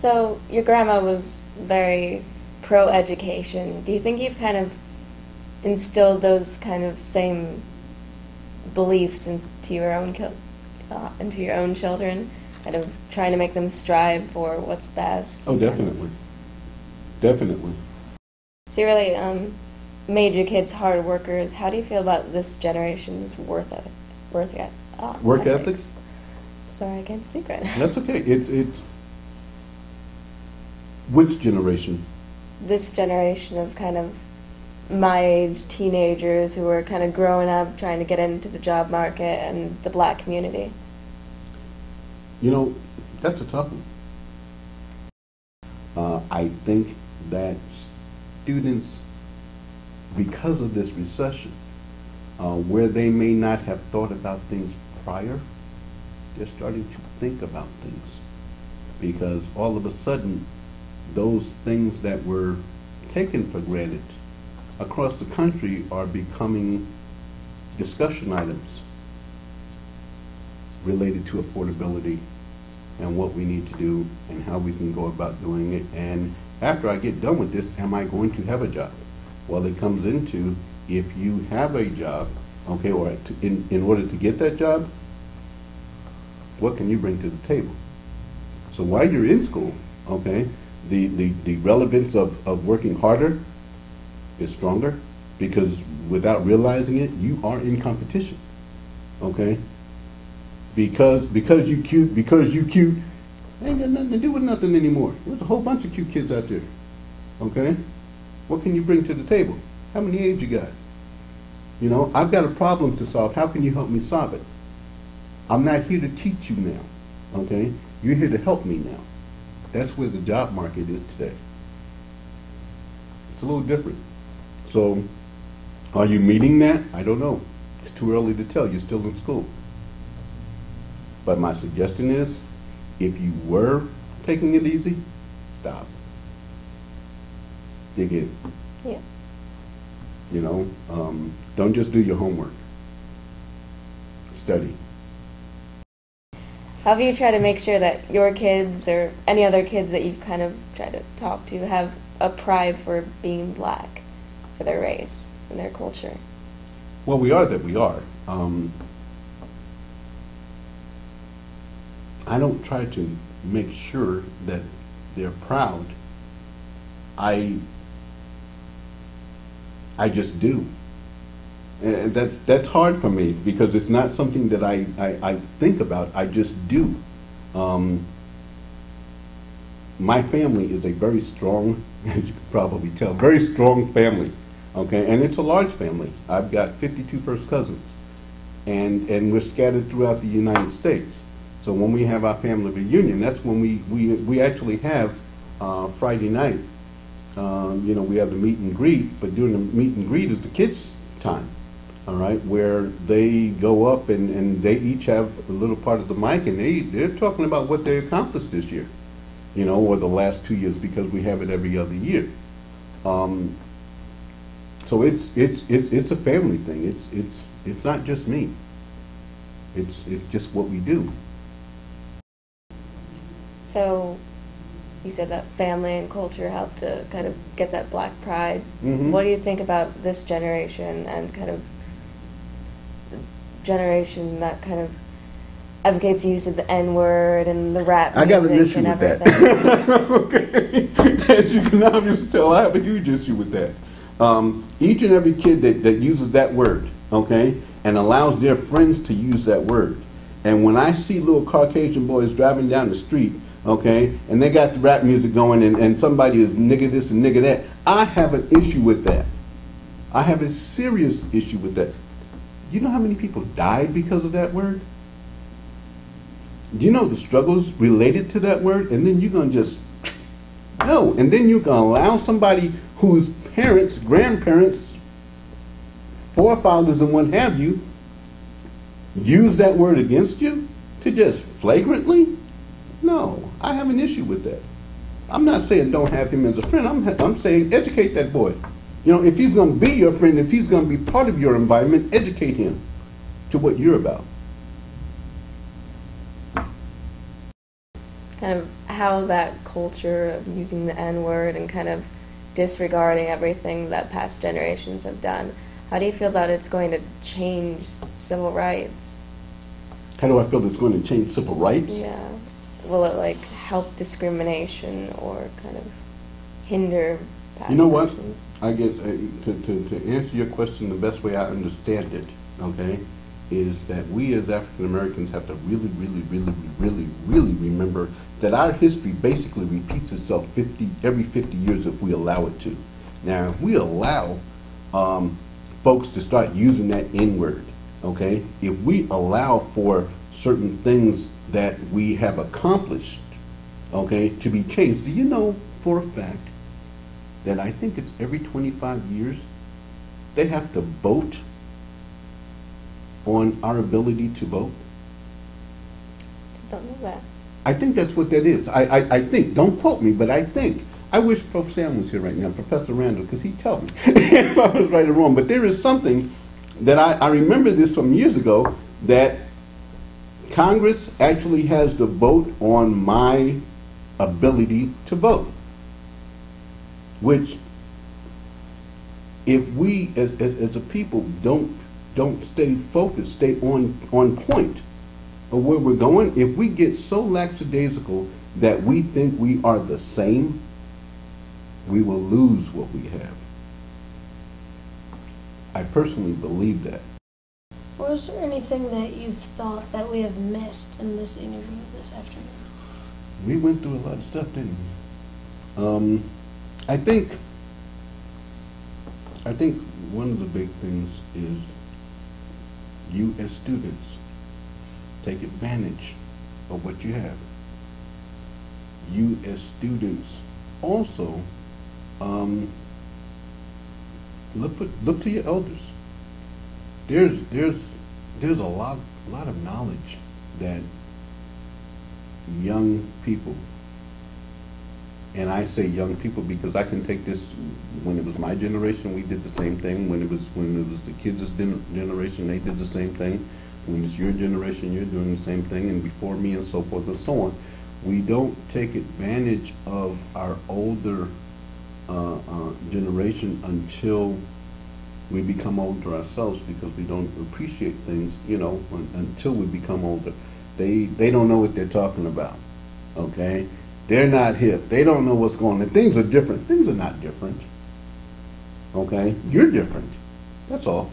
So your grandma was very pro-education. Do you think you've kind of instilled those kind of same beliefs into your own children, kind of trying to make them strive for what's best? Oh, definitely. Definitely. So you really made your kids hard workers. How do you feel about this generation's work ethics? Sorry, I can't speak right now. That's okay. Which generation? This generation of kind of my age teenagers who are kind of growing up, trying to get into the job market and the black community. You know, that's a tough one. I think that students, because of this recession, where they may not have thought about things prior, they're starting to think about things. Because all of a sudden, those things that were taken for granted across the country are becoming discussion items related to affordability and what we need to do and how we can go about doing it. And after I get done with this, am I going to have a job? Well, it comes into, if you have a job, okay, or in order to get that job, what can you bring to the table? So while you're in school, okay, the relevance of working harder is stronger, because without realizing it, you are in competition, okay? Because you cute, ain't got nothing to do with nothing anymore. There's a whole bunch of cute kids out there, okay? What can you bring to the table? How many aides you got? You know, I've got a problem to solve. How can you help me solve it? I'm not here to teach you now, okay? You're here to help me now. That's where the job market is today. It's a little different. So, are you meeting that? I don't know. It's too early to tell. You're still in school. But my suggestion is, if you were taking it easy, stop. Dig in. Yeah. You know, don't just do your homework. Study. How have you tried to make sure that your kids or any other kids that you've kind of tried to talk to have a pride for being black, for their race and their culture? Well, we are that we are. I don't try to make sure that they're proud. I just do. And that's hard for me, because it's not something that I think about. I just do. My family is a very strong, as you can probably tell, very strong family. Okay, and it's a large family. I've got 52 first cousins, and we're scattered throughout the United States. So when we have our family reunion, that's when we actually have Friday night. You know, we have the meet and greet, but during the meet and greet is the kids' time, all right, where they go up and they each have a little part of the mic, and they're talking about what they accomplished this year, you know, or the last 2 years, because we have it every other year. So it's a family thing. It's not just me. It's just what we do. So you said that family and culture helped to kind of get that black pride. Mm-hmm. What do you think about this generation and kind of the generation that kind of advocates the use of the N-word and the rap music? I got an issue and with everything? that. Okay. As you can obviously tell, I have a huge issue with that. Each and every kid that uses that word, okay, and allows their friends to use that word. And when I see little Caucasian boys driving down the street, okay, and they got the rap music going, and somebody is nigga this and nigga that, I have an issue with that. I have a serious issue with that. You know how many people died because of that word? Do you know the struggles related to that word? And then you're going to just, no. And then you're going to allow somebody whose parents, grandparents, forefathers, and what have you, use that word against you to just flagrantly? No, I have an issue with that. I'm not saying don't have him as a friend. I'm saying educate that boy. You know, if he's going to be your friend, if he's going to be part of your environment, educate him to what you're about. Kind of how that culture of using the N-word and kind of disregarding everything that past generations have done, how do you feel that it's going to change civil rights? How do I feel it's going to change civil rights? Yeah. Will it like help discrimination or kind of hinder past You know what? actions? I get to answer your question the best way I understand it, okay, is that we as African Americans have to really, really, really, really, really remember that our history basically repeats itself every 50 years if we allow it to. Now, if we allow folks to start using that N-word, okay, if we allow for certain things that we have accomplished, okay, to be changed, do you know for a fact that I think it's every 25 years they have to vote on our ability to vote? I don't know that. I think that's what that is. I think, don't quote me, but I think. I wish Prof. Sam was here right now, Professor Randall, because he'd tell me if I was right or wrong. But there is something that I remember this from years ago, that Congress actually has to vote on my ability to vote. Which, if we as a people don't stay focused, stay on point of where we're going, if we get so lackadaisical that we think we are the same, we will lose what we have. I personally believe that. Was there anything that you've thought that we have missed in this interview this afternoon? We went through a lot of stuff, didn't we? I think one of the big things is you as students take advantage of what you have. You as students also look to your elders. There's a lot of knowledge that young people, and I say young people because I can take this, when it was my generation, we did the same thing. When it was the kids' generation, they did the same thing. When it's your generation, you're doing the same thing, and before me, and so forth and so on. We don't take advantage of our older generation until we become older ourselves, because we don't appreciate things, until we become older. They don't know what they're talking about, okay? They're not hip. They don't know what's going on. Things are different. Things are not different, okay? You're different. That's all.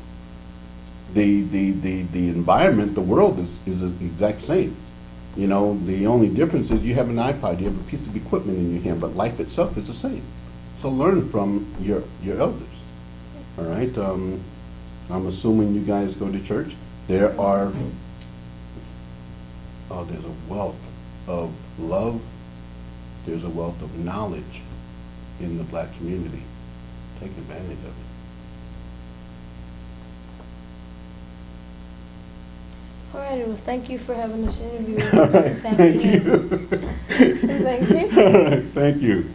The environment, the world is the exact same. The only difference is you have an iPod, you have a piece of equipment in your hand, but life itself is the same. So learn from your elders. All right. I'm assuming you guys go to church. There's a wealth of love. There's a wealth of knowledge in the black community. Take advantage of it. All right, well, thank you for having this interview with All us right, this thank afternoon. you. Thank you. All right, thank you.